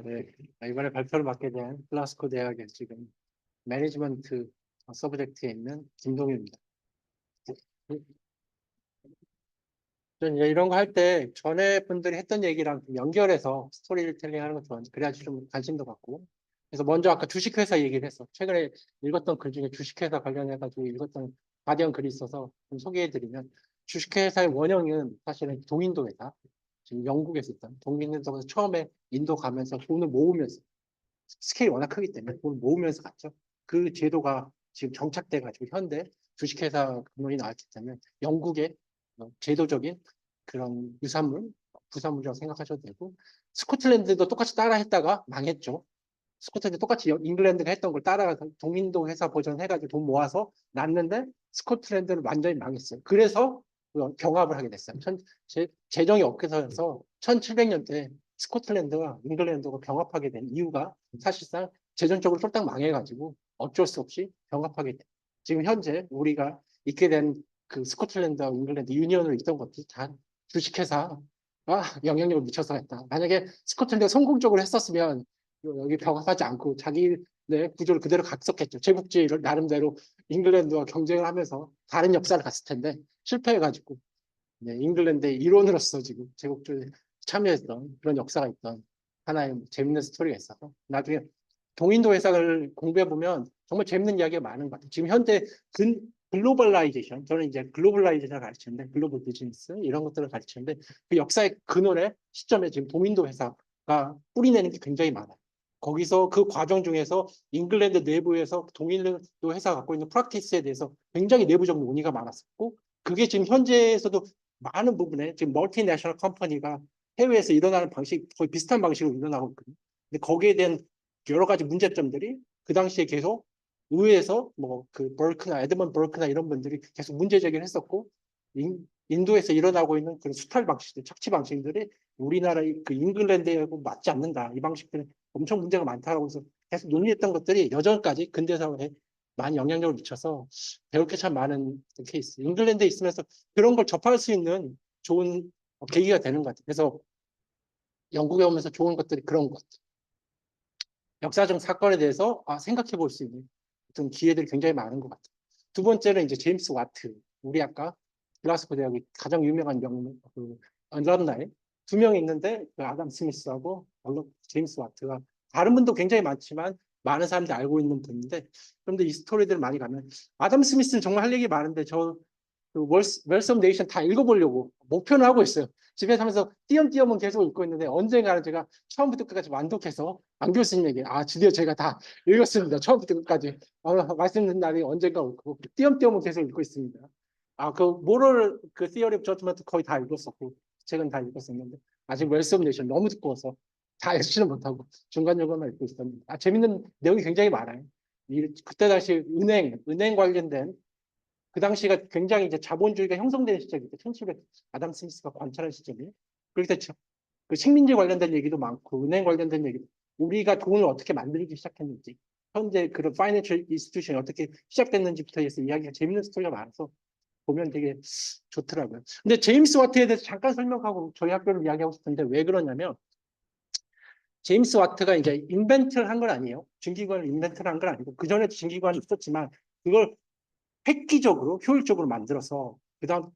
네. 이번에 발표를 맡게 된 글라스고 대학의 지금 매니지먼트 서브젝트에 있는 김동윤입니다. 저는 이제 이런 거 할 때 전에 분들이 했던 얘기랑 좀 연결해서 스토리텔링 하는 거 좋아하는데 그래야지 좀 관심도 갖고. 그래서 먼저 아까 주식회사 얘기를 했어. 최근에 읽었던 글 중에 주식회사 관련해가지고 읽었던 가디언 글이 있어서 좀 소개해드리면, 주식회사의 원형은 사실은 동인도 회사, 지금 영국에서 있던 동인도에서 처음에 인도 가면서 돈을 모으면서, 스케일이 워낙 크기 때문에 돈을 모으면서 갔죠. 그 제도가 지금 정착돼가지고 현대 주식회사 근원이 나왔기 때문에 영국의 제도적인 그런 유산물, 부산물이라고 생각하셔도 되고, 스코틀랜드도 똑같이 따라 했다가 망했죠. 스코틀랜드 똑같이 잉글랜드가 했던 걸 따라가서 동인도 회사 버전 해가지고 돈 모아서 났는데 스코틀랜드는 완전히 망했어요. 그래서 경합을 하게 됐어요. 재정이 없게서 1700년대 스코틀랜드와 잉글랜드가 병합하게 된 이유가 사실상 재정적으로 쫄딱 망해가지고 어쩔 수 없이 병합하게 돼. 지금 현재 우리가 있게 된 그 스코틀랜드와 잉글랜드 유니언을 있던 것들이 다 주식회사가 영향력을 미쳐서 했다. 만약에 스코틀랜드가 성공적으로 했었으면 여기 병합하지 않고 자기네 구조를 그대로 각석했죠. 제국주의를 나름대로 잉글랜드와 경쟁을 하면서 다른 역사를 갔을 텐데 실패해가지고, 네, 잉글랜드의 일원으로서 지금 제국주의에 참여했던 그런 역사가 있던 하나의 재밌는 스토리가 있어서 나중에 동인도 회사를 공부해보면 정말 재밌는 이야기가 많은 것 같아요. 지금 현재 글로벌라이제이션, 저는 이제 글로벌라이제이션을 가르치는데 글로벌 비즈니스 이런 것들을 가르치는데 그 역사의 근원의 시점에 지금 동인도 회사가 뿌리내는 게 굉장히 많아요. 거기서 그 과정 중에서 잉글랜드 내부에서 동인도 회사가 갖고 있는 프랙티스에 대해서 굉장히 내부적 논의가 많았었고, 그게 지금 현재에서도 많은 부분에 지금 멀티내셔널 컴퍼니가 해외에서 일어나는 방식 거의 비슷한 방식으로 일어나고 있거든요. 근데 거기에 대한 여러 가지 문제점들이 그 당시에 계속 의회에서 뭐 그 버크나 에드먼 버크나 이런 분들이 계속 문제 제기를 했었고, 인도에서 일어나고 있는 그런 수탈 방식들, 착취 방식들이 우리나라의 그 잉글랜드하고 맞지 않는다. 이 방식들은 엄청 문제가 많다고 해서 계속 논의했던 것들이 여전까지 근대 사회에 많이 영향력을 미쳐서 배울 게 참 많은 케이스. 잉글랜드에 있으면서 그런 걸 접할 수 있는 좋은 계기가 되는 것 같아요. 그래서 영국에 오면서 좋은 것들이 그런 것. 역사적 사건에 대해서 생각해 볼 수 있는 어떤 기회들이 굉장히 많은 것 같아요. 두 번째는 이제 제임스 와트. 우리 아까 글라스고 대학의 가장 유명한 언럼나이 두 명이 있는데 그 아담 스미스하고 제임스 와트가, 다른 분도 굉장히 많지만 많은 사람들이 알고 있는 분인데, 그런데 이 스토리들을 많이 가면 아담 스미스는 정말 할 얘기 많은데 그 웰스 오브 네이션 다 읽어보려고 목표는 하고 있어요. 집에 사면서 띄엄띄엄은 계속 읽고 있는데 언젠가는 제가 처음부터 끝까지 완독해서 안 교수님에게 드디어 제가 다 읽었습니다. 처음부터 끝까지 말씀 듣는 날이 언젠가 올 거고, 띄엄띄엄은 계속 읽고 있습니다. 그 모럴 그 시어리 오브 저지먼트 거의 다 읽었었고 책은 다 읽었었는데 아직 웰스 오브 네이션 너무 두꺼워서 다 읽지는 못하고 중간중간만 읽고 있었는데 재밌는 내용이 굉장히 많아요. 그때 당시 은행 관련된, 그 당시가 굉장히 이제 자본주의가 형성되는 시점이죠. 1700 아담 스미스가 관찰한 시점이. 그렇기 때문에 그 식민지 관련된 얘기도 많고 은행 관련된 얘기도, 우리가 돈을 어떻게 만들기 시작했는지, 현재 그런 파이낸셜 인스티튜션이 어떻게 시작됐는지부터 해서 이야기가 재밌는 스토리가 많아서 보면 되게 좋더라고요. 근데 제임스 와트에 대해서 잠깐 설명하고 저희 학교를 이야기하고 싶은데, 왜 그러냐면 제임스 와트가 이제 인벤트를 한 건 아니에요. 증기관을 인벤트를 한 건 아니고 그 전에도 증기관이 있었지만 그걸 획기적으로 효율적으로 만들어서 그다음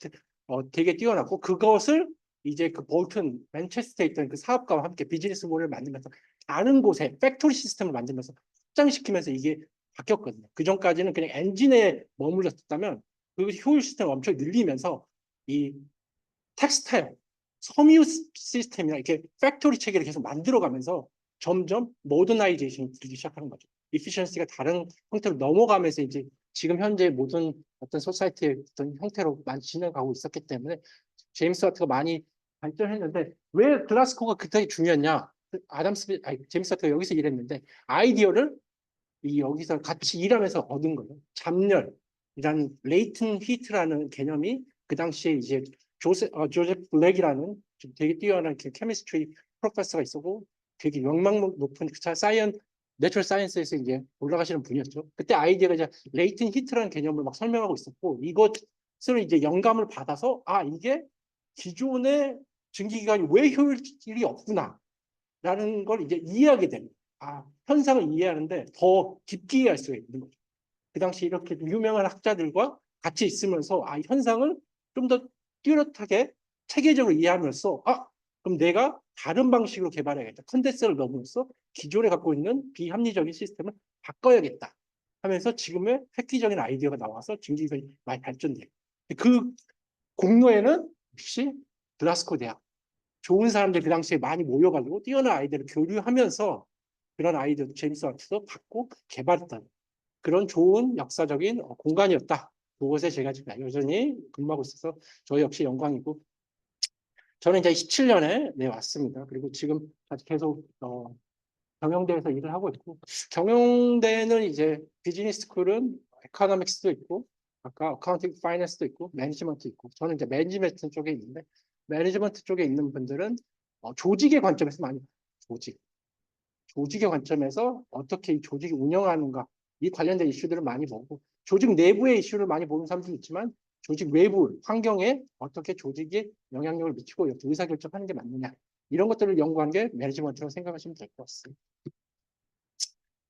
되게 뛰어났고, 그것을 이제 그 볼튼 맨체스터에 있던 그 사업가와 함께 비즈니스 모델을 만들면서 다른 곳에 팩토리 시스템을 만들면서 확장시키면서 이게 바뀌었거든요. 그 전까지는 그냥 엔진에 머물렀다면 그 효율 시스템을 엄청 늘리면서 이 텍스타일 섬유 시스템이나 이렇게 팩토리 체계를 계속 만들어가면서 점점 모더나이제이션이 들기 시작하는 거죠. 이피션시가 다른 형태로 넘어가면서 이제 지금 현재 모든 어떤 소사이티의 어떤 형태로 많이 진행하고 있었기 때문에 제임스 와트가 많이 발전했는데, 왜 글라스코가 그때 중요했냐? 제임스 와트가 여기서 일했는데 아이디어를 여기서 같이 일하면서 얻은 거예요. 잡열이라는 레이튼 히트라는 개념이 그 당시에 이제 조셉 블랙이라는 되게 뛰어난 케미스트리 프로페서가 있었고 되게 명망 높은 내추럴 사이언스에서 이제 올라가시는 분이었죠. 그때 아이디어가 이제 레이튼 히트라는 개념을 막 설명하고 있었고, 이것을 이제 영감을 받아서 이게 기존의 증기기관이 왜 효율이 없구나라는 걸 이제 이해하게 됩니다. 아, 현상을 이해하는데 더 깊게 이해할 수가 있는 거죠. 그 당시 이렇게 유명한 학자들과 같이 있으면서 아, 현상을 좀 더 뚜렷하게 체계적으로 이해하면서 아, 그럼 내가 다른 방식으로 개발해야겠다. 컨덴서를 넣으면서 기존에 갖고 있는 비합리적인 시스템을 바꿔야겠다 하면서 지금의 획기적인 아이디어가 나와서 증기기관이 많이 발전돼요. 그 공로에는 역시 글라스고 대학 좋은 사람들 그 당시에 많이 모여가지고 뛰어난 아이디어를 교류하면서 그런 아이디어 제임스 와트도 갖고 개발했던 그런 좋은 역사적인 공간이었다. 그곳에 제가 지금 여전히 근무하고 있어서 저 역시 영광이고 저는 이제 17년에 왔습니다. 그리고 지금 아직 계속 경영대에서 일을 하고 있고 경영대는 이제 비즈니스 스쿨은 에코노믹스도 있고 아까 어카운팅 파이낸스도 있고 매니지먼트 있고 저는 이제 매니지먼트 쪽에 있는데 매니지먼트 쪽에 있는 분들은 조직의 관점에서 많이 조직의 관점에서 어떻게 이 조직이 운영하는가 이 관련된 이슈들을 많이 보고 조직 내부의 이슈를 많이 보는 사람도 있지만 조직 외부 환경에 어떻게 조직에 영향력을 미치고 의사결정하는 게 맞느냐 이런 것들을 연구한 게 매니지먼트라고 생각하시면 될 것 같습니다.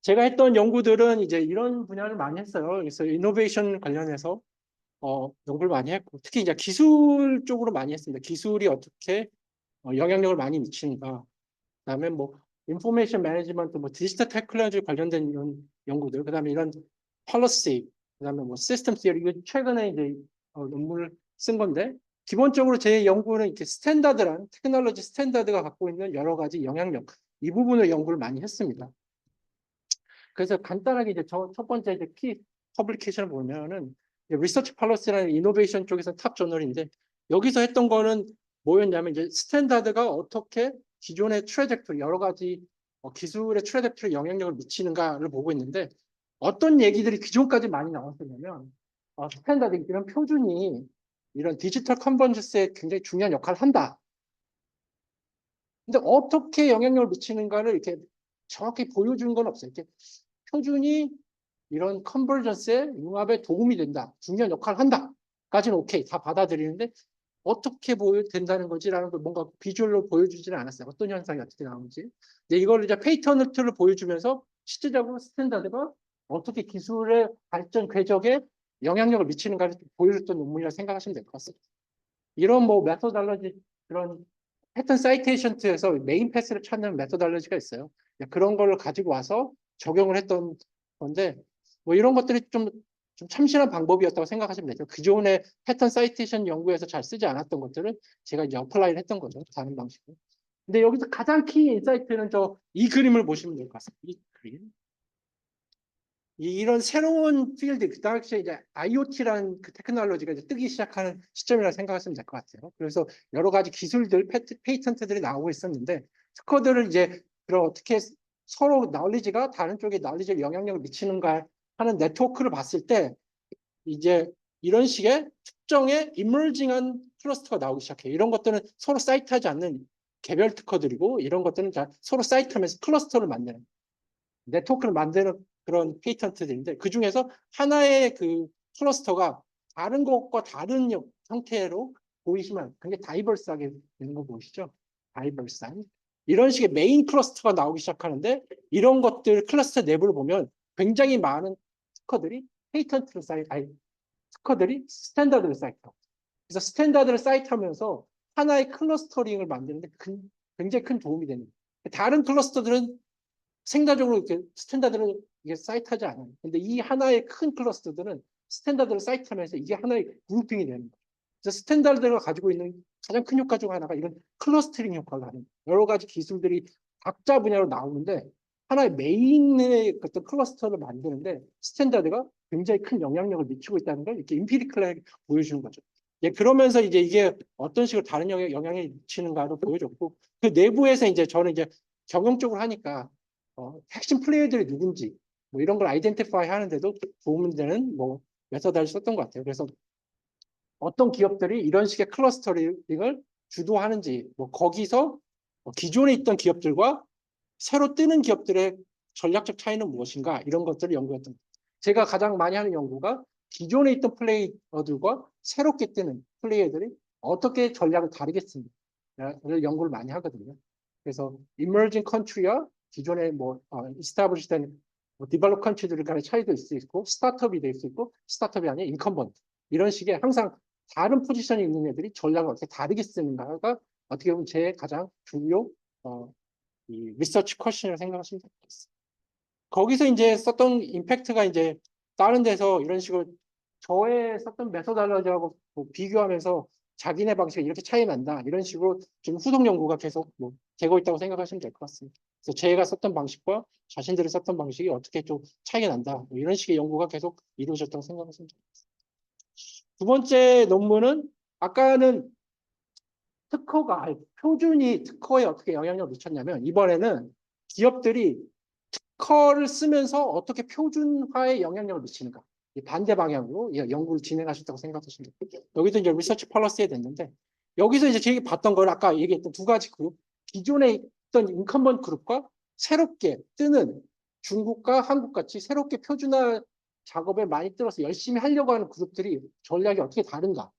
제가 했던 연구들은 이제 이런 분야를 많이 했어요. 그래서 이노베이션 관련해서 연구를 많이 했고 특히 이제 기술 쪽으로 많이 했습니다. 기술이 어떻게 영향력을 많이 미치는가. 그다음에 뭐 인포메이션 매니지먼트, 뭐 디지털 테크놀로지 관련된 이런 연구들, 그다음에 이런 폴리시, 그다음에 뭐 시스템 시어리 이거 최근에 이제 논문을 쓴 건데 기본적으로 제 연구는 이렇게 스탠다드란 테크놀로지 스탠다드가 갖고 있는 여러 가지 영향력 이 부분을 연구를 많이 했습니다. 그래서 간단하게 이제 첫 번째 이제 키 퍼블리케이션을 보면은 리서치 폴리시라는 이노베이션 쪽에서 탑 저널인데 여기서 했던 거는 뭐였냐면 이제 스탠다드가 어떻게 기존의 트래젝토리 여러 가지 기술의 트래젝토리 영향력을 미치는가를 보고 있는데 어떤 얘기들이 기존까지 많이 나왔었냐면 스탠다드 이런 표준이 이런 디지털 컨버전스에 굉장히 중요한 역할을 한다. 근데 어떻게 영향력을 미치는가를 이렇게 정확히 보여주는 건 없어요. 이렇게 표준이 이런 컨버전스의 융합에 도움이 된다. 중요한 역할을 한다. 까지는 오케이. 다 받아들이는데 어떻게 된다는 거지라는 걸 뭔가 비주얼로 보여주지는 않았어요. 어떤 현상이 어떻게 나오는지. 근데 이걸 이제 페이턴트를 보여주면서 실질적으로 스탠다드가 어떻게 기술의 발전 궤적에 영향력을 미치는가를 보여줬던 논문이라 생각하시면 될 것 같습니다. 이런 뭐 메소달러지 그런 패턴 사이테이션트에서 메인 패스를 찾는 메소달러지가 있어요. 그런 걸 가지고 와서 적용을 했던 건데 뭐 이런 것들이 좀 참신한 방법이었다고 생각하시면 되죠. 기존의 패턴 사이테이션 연구에서 잘 쓰지 않았던 것들은 제가 이제 어플라이를 했던 거죠. 다른 방식으로. 근데 여기서 가장 키 인사이트는 이 그림을 보시면 될 것 같습니다. 이 그림. 이런 새로운 필드, 그 당시에 이제 IoT라는 그 테크놀로지가 이제 뜨기 시작하는 시점이라고 생각하시면 될 것 같아요. 그래서 여러 가지 기술들, 페이턴트들이 나오고 있었는데, 특허들을 이제 어떻게 서로 나울리지가 다른 쪽에 나울리지에 영향력을 미치는가 하는 네트워크를 봤을 때, 이제 이런 식의 특정의 이머징한 클러스터가 나오기 시작해요. 이런 것들은 서로 사이트하지 않는 개별 특허들이고, 이런 것들은 서로 사이트하면서 클러스터를 만드는 네트워크를 만드는 그런 페이턴트들인데 그 중에서 하나의 그 클러스터가 다른 것과 다른 형태로 보이시면 굉장히 다이버스하게 되는 거 보이시죠? 다이버스한 이런 식의 메인 클러스터가 나오기 시작하는데 이런 것들 클러스터 내부를 보면 굉장히 많은 특허들이 페이턴트를 특허들이 스탠다드를 쌓이고 그래서 스탠다드를 쌓이면서 하나의 클러스터링을 만드는데 굉장히 큰 도움이 되는 다른 클러스터들은 생가적으로 이렇게 스탠다드를 이게 사이트하지 않아요. 근데 이 하나의 큰 클러스터들은 스탠다드를 사이트하면서 이게 하나의 그룹핑이 되는 거예요. 그래서 스탠다드가 가지고 있는 가장 큰 효과 중 하나가 이런 클러스터링 효과를 하는 여러 가지 기술들이 각자 분야로 나오는데 하나의 메인의 어떤 클러스터를 만드는데 스탠다드가 굉장히 큰 영향력을 미치고 있다는 걸 이렇게 임피리컬하게 보여주는 거죠. 예, 그러면서 이제 이게 어떤 식으로 다른 영향을 미치는가를 보여줬고 그 내부에서 이제 저는 이제 경영적으로 하니까 핵심 플레이어들이 누군지 뭐 이런 걸 아이덴티파이 하는데도 도움이 되는 뭐 메서드를 썼던 것 같아요. 그래서 어떤 기업들이 이런 식의 클러스터링을 주도하는지 뭐 거기서 기존에 있던 기업들과 새로 뜨는 기업들의 전략적 차이는 무엇인가 이런 것들을 연구했던 거예요. 제가 가장 많이 하는 연구가 기존에 있던 플레이어들과 새롭게 뜨는 플레이어들이 어떻게 전략을 다르게 씁니다. 연구를 많이 하거든요. 그래서 emerging country와 기존의 뭐 established 된 뭐 developed country들 간의 차이도 있을 수 있고 스타트업이 될 수 있고 스타트업이 아니라 incumbent 이런 식의 항상 다른 포지션이 있는 애들이 전략을 어떻게 다르게 쓰는가가 어떻게 보면 제 가장 중요 이 리서치 퀘션이라고 생각하시면 될 것 같습니다. 거기서 이제 썼던 임팩트가 이제 다른 데서 이런 식으로 저의 썼던 메소달러지하고 뭐 비교하면서 자기네 방식이 이렇게 차이 난다 이런 식으로 좀 후속 연구가 계속 뭐 되고 있다고 생각하시면 될 것 같습니다. 그래서 제가 썼던 방식과 자신들이 썼던 방식이 어떻게 좀 차이가 난다 뭐 이런 식의 연구가 계속 이루어졌다고 생각하시면 될 것 같습니다. 두 번째 논문은 아까는 특허가 표준이 특허에 어떻게 영향력을 미쳤냐면 이번에는 기업들이 특허를 쓰면서 어떻게 표준화에 영향력을 미치는가 반대 방향으로 연구를 진행하셨다고 생각하시면 됩니다. 여기도 이제 리서치 펄러스에 됐는데 여기서 이제 제가 봤던 걸 아까 얘기했던 두 가지 그룹 기존에 있던 인컴번트 그룹과 새롭게 뜨는 중국과 한국 같이 새롭게 표준화 작업에 많이 들어서 열심히 하려고 하는 그룹들이 전략이 어떻게 다른가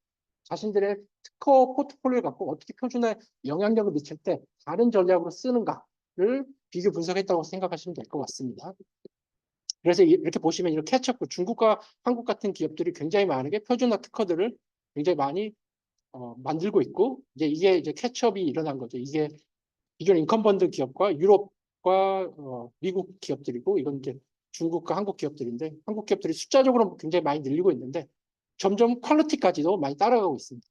자신들의 특허 포트폴리오를 갖고 어떻게 표준화에 영향력을 미칠 때 다른 전략으로 쓰는가를 비교 분석했다고 생각하시면 될 것 같습니다. 그래서 이렇게 보시면 이렇게 캐치업 중국과 한국 같은 기업들이 굉장히 많게 표준화 특허들을 굉장히 많이 만들고 있고 이게 이제 캐치업이 일어난 거죠. 이게 기존 인컴번트 기업과 유럽과 미국 기업들이고 이건 이제 중국과 한국 기업들인데 한국 기업들이 숫자적으로 굉장히 많이 늘리고 있는데 점점 퀄리티까지도 많이 따라가고 있습니다.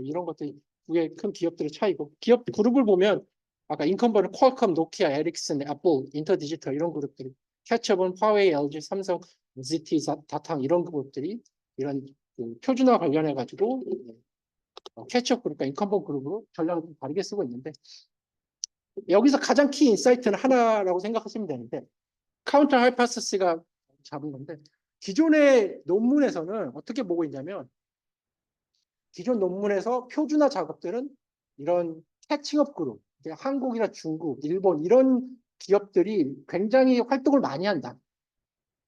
이런 것들이 두 개 큰 기업들의 차이고 기업 그룹을 보면 아까 인컴번트 퀄컴, 노키아, 에릭슨, 애플, 인터디지털 이런 그룹들이 캐치업은 화웨이, LG, 삼성, ZT, 다탕 이런 그룹들이 이런 그 표준화 관련해 가지고 캐치업 그룹과 인컴번트 그룹으로 전략을 좀 다르게 쓰고 있는데 여기서 가장 키 인사이트는 하나라고 생각하시면 되는데 카운터 하이파시스가 잡은 건데 기존의 논문에서는 어떻게 보고 있냐면 기존 논문에서 표준화 작업들은 이런 캐칭업 그룹, 한국이나 중국, 일본 이런 기업들이 굉장히 활동을 많이 한다.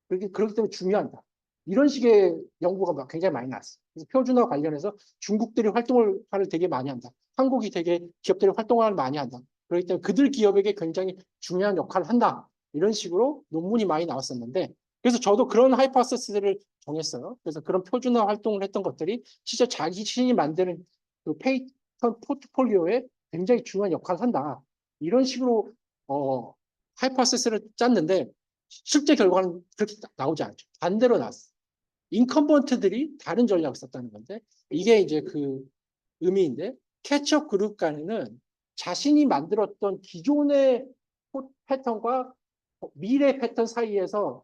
그렇기 때문에 중요하다. 이런 식의 연구가 굉장히 많이 나왔어요. 그래서 표준화 관련해서 중국들이 활동을 되게 많이 한다. 한국이 되게 기업들이 활동을 많이 한다. 그렇기 때문에 그들 기업에게 굉장히 중요한 역할을 한다. 이런 식으로 논문이 많이 나왔었는데 그래서 저도 그런 하이퍼서스를 정했어요. 그래서 그런 표준화 활동을 했던 것들이 진짜 자기 신이 만드는 그 페이턴 포트폴리오에 굉장히 중요한 역할을 한다. 이런 식으로 하이퍼서스를 짰는데 실제 결과는 그렇게 나오지 않죠. 반대로 나왔어. 인컴번트들이 다른 전략을 썼다는 건데 이게 이제 그 의미인데 캐치업 그룹 간에는 자신이 만들었던 기존의 패턴과 미래 패턴 사이에서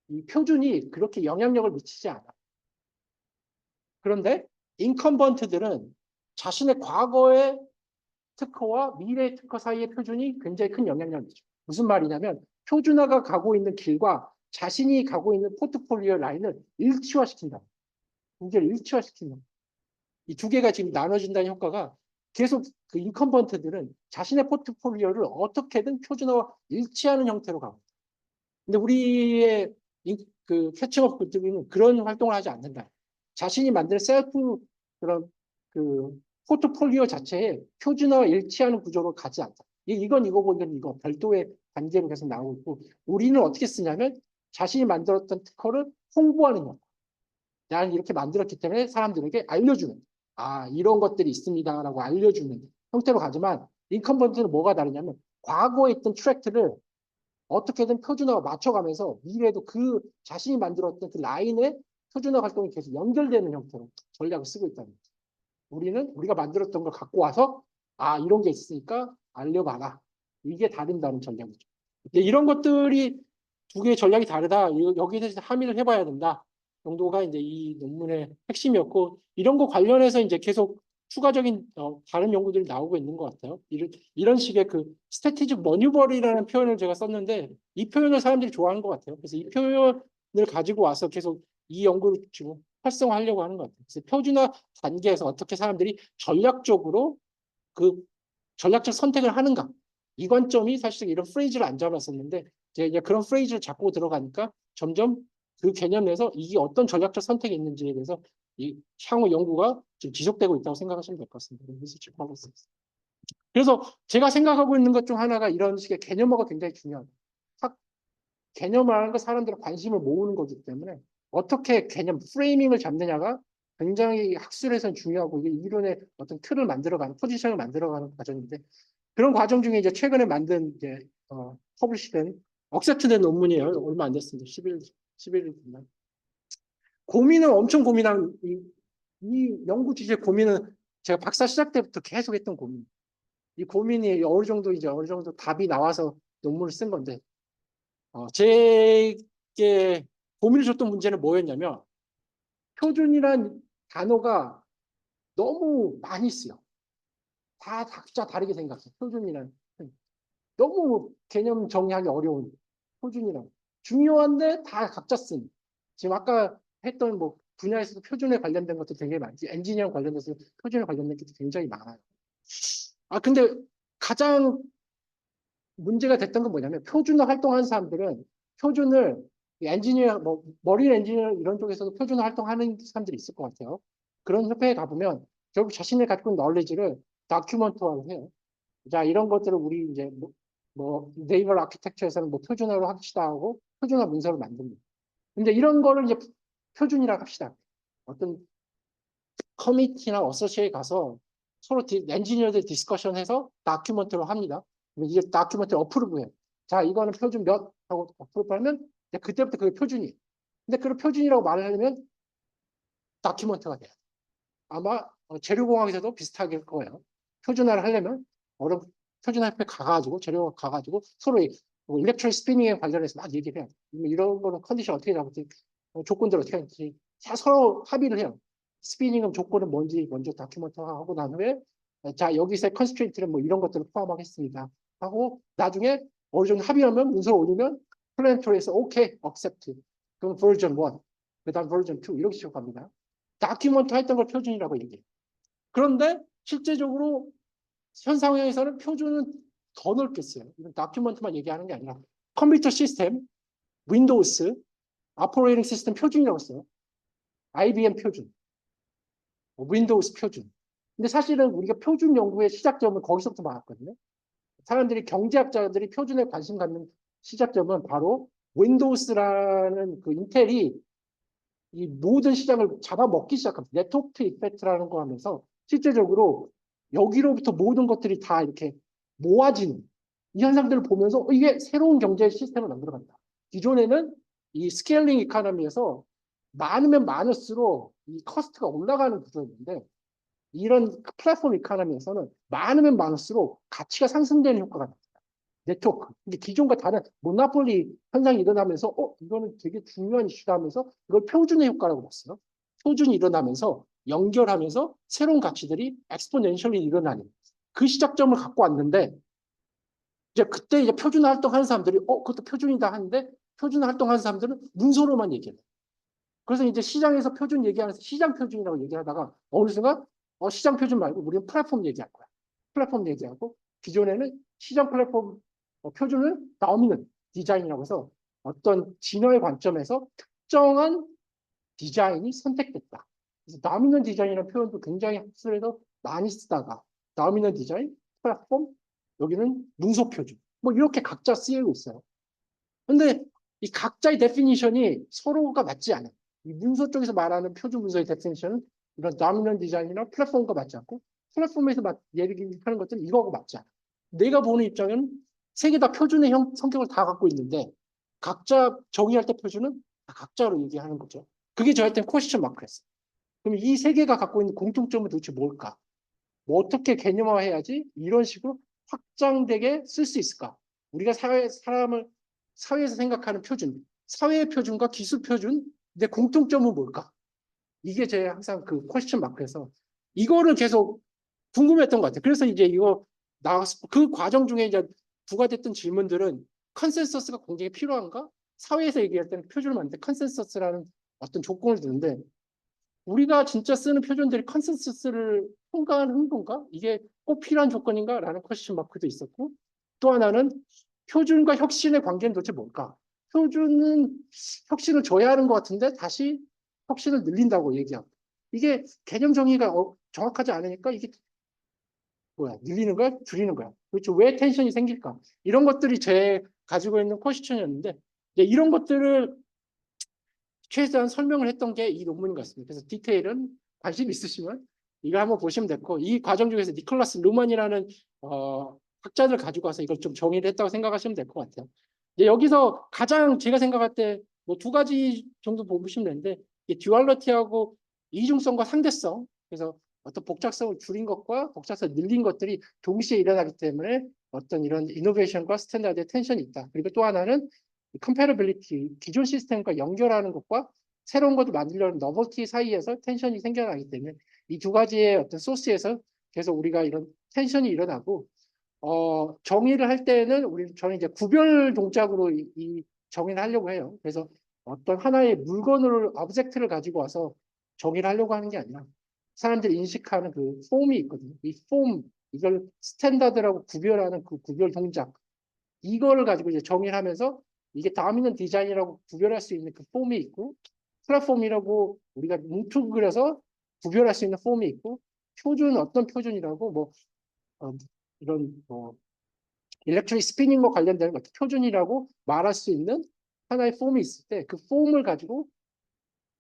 이 표준이 그렇게 영향력을 미치지 않아. 그런데 인컴번트들은 자신의 과거의 특허와 미래의 특허 사이의 표준이 굉장히 큰 영향력을 미쳐. 무슨 말이냐면 표준화가 가고 있는 길과 자신이 가고 있는 포트폴리오 라인을 일치화시킨다. 문제를 일치화시킨다. 이 두 개가 지금 나눠진다는 효과가 계속 그 인컴번트들은 자신의 포트폴리오를 어떻게든 표준화와 일치하는 형태로 가고. 근데 우리의 그 캐치업 그들은 그런 활동을 하지 않는다. 자신이 만든 셀프 그런 그 포트폴리오 자체에 표준화와 일치하는 구조로 가지 않다. 이건 이거고 이건 이거 별도의 관계로 계속 나오고 있고 우리는 어떻게 쓰냐면 자신이 만들었던 특허를 홍보하는 것. 나는 이렇게 만들었기 때문에 사람들에게 알려주는 이런 것들이 있습니다라고 알려주는 형태로 가지만 인컴번트는 뭐가 다르냐면 과거에 있던 트랙트를 어떻게든 표준화와 맞춰가면서 미래에도 그 자신이 만들었던 그 라인에 표준화 활동이 계속 연결되는 형태로 전략을 쓰고 있다는 거죠. 우리는 우리가 만들었던 걸 갖고 와서 이런 게 있으니까 알려봐라. 이게 다른다는 전략이죠. 이런 것들이 두 개의 전략이 다르다. 여기에 대해서 함의를 해봐야 된다. 정도가 이제 이 논문의 핵심이었고 이런 거 관련해서 이제 계속 추가적인 다른 연구들이 나오고 있는 것 같아요. 이런 식의 그 스태티직 머니버리라는 표현을 제가 썼는데 이 표현을 사람들이 좋아하는 것 같아요. 그래서 이 표현을 가지고 와서 계속 이 연구를 지금 활성화하려고 하는 것 같아요. 그래서 표준화 단계에서 어떻게 사람들이 전략적으로 그 전략적 선택을 하는가 이 관점이 사실 이런 프레이즈를 안 잡았었는데 이제 그런 프레이즈를 잡고 들어가니까 점점 그 개념 내에서 이게 어떤 전략적 선택이 있는지에 대해서 이 향후 연구가 지금 지속되고 있다고 생각하시면 될 것 같습니다. 리서치 펄러스. 그래서 제가 생각하고 있는 것 중 하나가 이런 식의 개념어가 굉장히 중요하다. 개념화하는 거 사람들의 관심을 모으는 거기 때문에 어떻게 개념 프레이밍을 잡느냐가 굉장히 학술에서는 중요하고 이게 이론의 어떤 틀을 만들어가는 포지션을 만들어가는 과정인데 그런 과정 중에 이제 최근에 만든 이제 퍼블리시된 억셉트된 논문이에요. 얼마 안 됐습니다. 11일 동안. 고민을 엄청 고민한 이 연구 주제 고민은 제가 박사 시작 때부터 계속 했던 고민. 이 고민이 어느 정도 답이 나와서 논문을 쓴 건데 제게 고민을 줬던 문제는 뭐였냐면 표준이란 단어가 너무 많이 쓰여. 다 각자 다르게 생각해. 표준이란 너무 개념 정의하기 어려운 표준이란 중요한데 다 각자 쓴. 지금 아까 했던 뭐 분야에서도 표준에 관련된 것도 되게 많지. 엔지니어링 관련돼서 표준에 관련된 것도 굉장히 많아요. 근데 가장 문제가 됐던 건 뭐냐면 표준을 활동하는 사람들은 표준을 엔지니어, 뭐 머린 엔지니어 이런 쪽에서도 표준을 활동하는 사람들이 있을 것 같아요. 그런 협회에 가보면 결국 자신이 갖고 있는 널리지를 다큐먼트화를 해요. 자, 이런 것들을 우리 이제 네이버 아키텍처에서는 뭐 표준화로 합시다 하고 표준화 문서를 만듭니다. 근데 이런 거를 이제 표준이라고 합시다. 어떤 커미티나 어서시에 가서 서로 엔지니어들 디스커션해서 다큐먼트로 합니다. 이제 다큐먼트를 어프로브해요. 자, 이거는 표준 몇 하고 어프로브하면 그때부터 그게 표준이에요. 근데 그걸 표준이라고 말을 하려면 다큐먼트가 돼요. 아마 재료공학에서도 비슷하게 할 거예요. 표준화를 하려면 표준화 협회 가가지고 재료공학 가가지고 서로 일렉트론 스피닝에 관련해서 막 얘기를 해요. 이런 거는 컨디션 어떻게 잡을지 조건들 어떻게 할지 서로 합의를 해요. 스피닝은 조건은 뭔지 먼저 다큐멘터하고 난 후에 자 여기서 컨스트레인트는 뭐 이런 것들을 포함하겠습니다 하고 나중에 어느 정도 합의하면 문서를 올리면 플래너토리에서 오케이, accept. 그럼 버전 1, 그 다음 버전 2 이렇게 시작합니다. 다큐멘터 했던 걸 표준이라고 얘기해요. 그런데 실제적으로 현 상황에서는 표준은 더 넓게 써요. 이건 다큐멘트만 얘기하는 게 아니라 컴퓨터 시스템, 윈도우스, 오퍼레이팅 시스템 표준이라고 써요. IBM 표준, 윈도우스 표준. 근데 사실은 우리가 표준 연구의 시작점은 거기서부터 나왔거든요. 사람들이 경제학자들이 표준에 관심 갖는 시작점은 바로 윈도우스라는 그 인텔이 이 모든 시장을 잡아먹기 시작합니다. 네트워크 이펙트라는 거 하면서 실제적으로 여기로부터 모든 것들이 다 이렇게 모아지는 이 현상들을 보면서 이게 새로운 경제 시스템을 만들어간다. 기존에는 이 스케일링 이코노미에서 많으면 많을수록 이 커스트가 올라가는 구조였는데 이런 플랫폼 이코노미에서는 많으면 많을수록 가치가 상승되는 효과가 납니다. 네트워크. 근데 기존과 다른 모노폴리 현상이 일어나면서 이거는 되게 중요한 이슈다 하면서 이걸 표준의 효과라고 봤어요. 표준이 일어나면서 연결하면서 새로운 가치들이 엑스포넨셜리 일어나는 그 시작점을 갖고 왔는데 이제 그때 이제 표준 활동하는 사람들이 그것도 표준이다 하는데 표준 활동하는 사람들은 문서로만 얘기해요. 그래서 이제 시장에서 표준 얘기하면서 시장 표준이라고 얘기하다가 어느 순간 시장 표준 말고 우리는 플랫폼 얘기할 거야. 플랫폼 얘기하고 기존에는 시장 플랫폼 표준을 나오는 디자인이라고 해서 어떤 진화의 관점에서 특정한 디자인이 선택됐다. 그래서 나미넌 디자인이라는 표현도 굉장히 학술에서 많이 쓰다가 나미넌 디자인, 플랫폼, 여기는 문서 표준. 뭐 이렇게 각자 쓰이고 있어요. 근데 이 각자의 데피니션이 서로가 맞지 않아요. 이 문서 쪽에서 말하는 표준 문서의 데피니션은 이런 다미넌 디자인이나 플랫폼과 맞지 않고 플랫폼에서 얘기하는 것들은 이거하고 맞지 않아. 내가 보는 입장은 세 개 다 표준의 성격을 다 갖고 있는데 각자 정의할 때 표준은 각자로 얘기하는 거죠. 그게 저한테는 퀘스천 마크였어요. 그럼 이 세 개가 갖고 있는 공통점은 도대체 뭘까? 뭐 어떻게 개념화해야지 이런 식으로 확장되게 쓸 수 있을까? 우리가 사회에서 생각하는 표준, 사회의 표준과 기술 표준, 근데 공통점은 뭘까? 이게 제 항상 그 퀘스천 마크에서 이거를 계속 궁금했던 것 같아요. 그래서 이제 이거 나왔을 그 과정 중에 이제 부과됐던 질문들은 컨센서스가 굉장히 필요한가? 사회에서 얘기할 때는 표준을 만들 때 컨센서스라는 어떤 조건을 두는데 우리가 진짜 쓰는 표준들이 컨센서스를 통과하는 건가? 이게 꼭 필요한 조건인가? 라는 퀘스천 마크도 있었고 또 하나는 표준과 혁신의 관계는 도대체 뭘까? 표준은 혁신을 줘야 하는 것 같은데 다시 혁신을 늘린다고 얘기하고 이게 개념 정의가 정확하지 않으니까 이게 뭐야, 늘리는 거야? 줄이는 거야? 그렇죠. 왜 텐션이 생길까? 이런 것들이 제 가지고 있는 퀘스천이었는데, 이런 것들을 최대한 설명을 했던 게 이 논문인 것 같습니다. 그래서 디테일은 관심 있으시면 이거 한번 보시면 됐고, 이 과정 중에서 니콜라스 루먼이라는 학자들 가지고 와서 이걸 좀 정의를 했다고 생각하시면 될 것 같아요. 여기서 가장 제가 생각할 때 뭐 두 가지 정도 보시면 되는데, 듀얼러티하고 이중성과 상대성, 그래서 어떤 복잡성을 줄인 것과 복잡성을 늘린 것들이 동시에 일어나기 때문에 어떤 이런 이노베이션과 스탠다드의 텐션이 있다. 그리고 또 하나는 컴패러빌리티, 기존 시스템과 연결하는 것과 새로운 것을 만들려는 너버티 사이에서 텐션이 생겨나기 때문에 이 두 가지의 어떤 소스에서 계속 우리가 이런 텐션이 일어나고, 정의를 할 때는 저는 이제 구별 동작으로 이 정의를 하려고 해요. 그래서 어떤 하나의 물건을, 오브젝트를 가지고 와서 정의를 하려고 하는 게 아니라 사람들이 인식하는 그 폼이 있거든요. 이 폼, 이걸 스탠다드라고 구별하는 그 구별 동작, 이거를 가지고 이제 정의를 하면서 이게 다미넌 디자인이라고 구별할 수 있는 그 폼이 있고, 플랫폼이라고 우리가 뭉뚱그려서 구별할 수 있는 폼이 있고, 표준, 어떤 표준이라고 뭐 어, 이런 뭐 일렉트릭 스피닝과 관련된 어떤 표준이라고 말할 수 있는 하나의 폼이 있을 때 그 폼을 가지고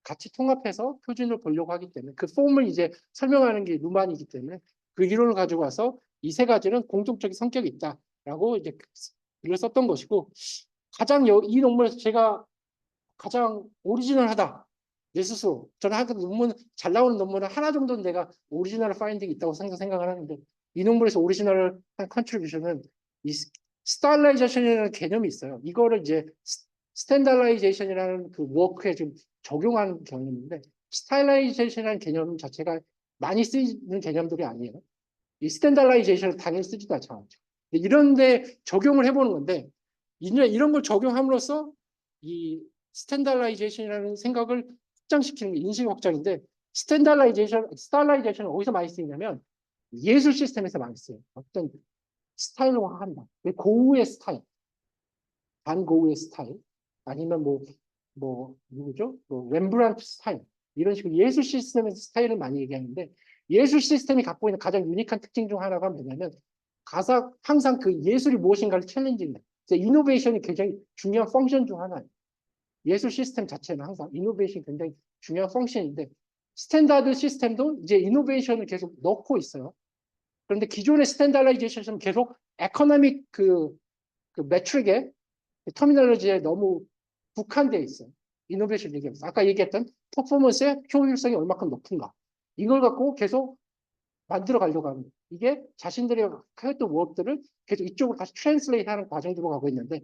같이 통합해서 표준을 보려고 하기 때문에 그 폼을 이제 설명하는 게 루만이기 때문에 그 이론을 가지고 와서 이 세 가지는 공통적인 성격이 있다라고 이제 글을 썼던 것이고, 가장 이 논문에서 제가 가장 오리지널하다, 내 스스로 저는 항상 논문 잘 나오는 논문은 하나 정도는 내가 오리지널 파인딩이 있다고 생각을 하는데, 이 논문에서 오리지널 한 컨트리뷰션은 이 스타일라이제이션이라는 개념이 있어요. 이거를 이제 스탠다라이제이션이라는 그 워크에 좀 적용하는 개념인데, 스타일라이제이션이라는 개념 자체가 많이 쓰이는 개념들이 아니에요. 이 스탠다라이제이션을 당연히 쓰지도 않죠. 이런데 적용을 해보는 건데, 이제 이런 걸 적용함으로써 이 스탠다라이제이션이라는 생각을 확장시키는 게 인식 확장인데, 스타일라이제이션은 어디서 많이 쓰이냐면 예술 시스템에서 많이 써요. 어떤 스타일화한다. 고우의 스타일, 반고우의 스타일, 아니면 누구죠? 렘브란트 스타일, 이런 식으로 예술 시스템에서 스타일을 많이 얘기하는데, 예술 시스템이 갖고 있는 가장 유니크한 특징 중 하나가 뭐냐면 항상 그 예술이 무엇인가를 챌린징해. 이노베이션이 굉장히 중요한 펑션 중 하나예요. 예술 시스템 자체는 항상 이노베이션이 굉장히 중요한 펑션인데, 스탠다드 시스템도 이제 이노베이션을 계속 넣고 있어요. 그런데 기존의 스탠다라이제이션은 계속 에코노믹 그 매트릭에, 터미널로지에 너무 국한되어 있어요. 이노베이션 얘기하면서 아까 얘기했던 퍼포먼스의 효율성이 얼마큼 높은가, 이걸 갖고 계속 만들어 가려고 하는, 이게 자신들이 했던 워크들을 계속 이쪽으로 다시 트랜슬레이트 하는 과정으로 가고 있는데,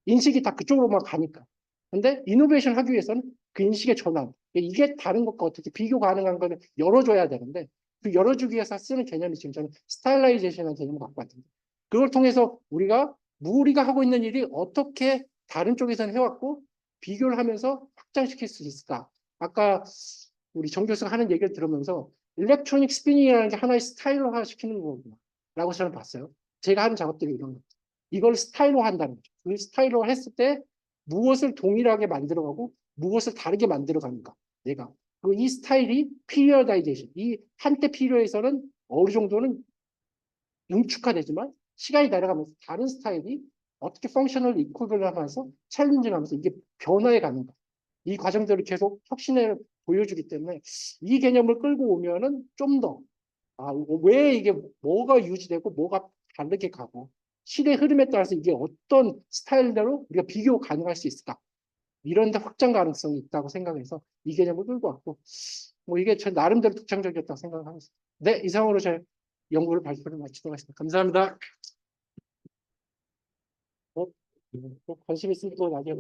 인식이 다 그쪽으로만 가니까. 근데 이노베이션 하기 위해서는 그 인식의 전환, 이게 다른 것과 어떻게 비교 가능한 거를 열어줘야 되는데, 그 열어주기 위해서 쓰는 개념이 지금 저는 스타일라이제이션이라는 개념을 갖고 왔는데, 그걸 통해서 우리가 하고 있는 일이 어떻게 다른 쪽에서는 해왔고 비교를 하면서 확장시킬 수 있을까. 아까 우리 정 교수가 하는 얘기를 들으면서 일렉트로닉 스피닝이라는 게 하나의 스타일화 시키는 거구나 라고 저는 봤어요. 제가 하는 작업들이 이런 거. 이걸 스타일화 한다는 거죠. 그 스타일화 했을 때 무엇을 동일하게 만들어가고 무엇을 다르게 만들어가는가. 내가. 그리고 이 스타일이 피리어다이제이션. 이 한때 피리어에서는 어느 정도는 응축화되지만 시간이 내려가면서 다른 스타일이 어떻게 펑셔널 이퀄을 하면서 챌린징 하면서 이게 변화해 가는가. 이 과정들을 계속 혁신을 보여주기 때문에 이 개념을 끌고 오면은 좀 더, 왜 이게 뭐가 유지되고 뭐가 다르게 가고 시대 흐름에 따라서 이게 어떤 스타일대로 우리가 비교 가능할 수 있을까. 이런 데 확장 가능성이 있다고 생각해서 이 개념을 끌고 왔고, 이게 저 나름대로 독창적이었다고 생각하고 있습니다. 네, 이상으로 제 연구를 발표를 마치도록 하겠습니다. 감사합니다. 또 관심 있으면 또 나중에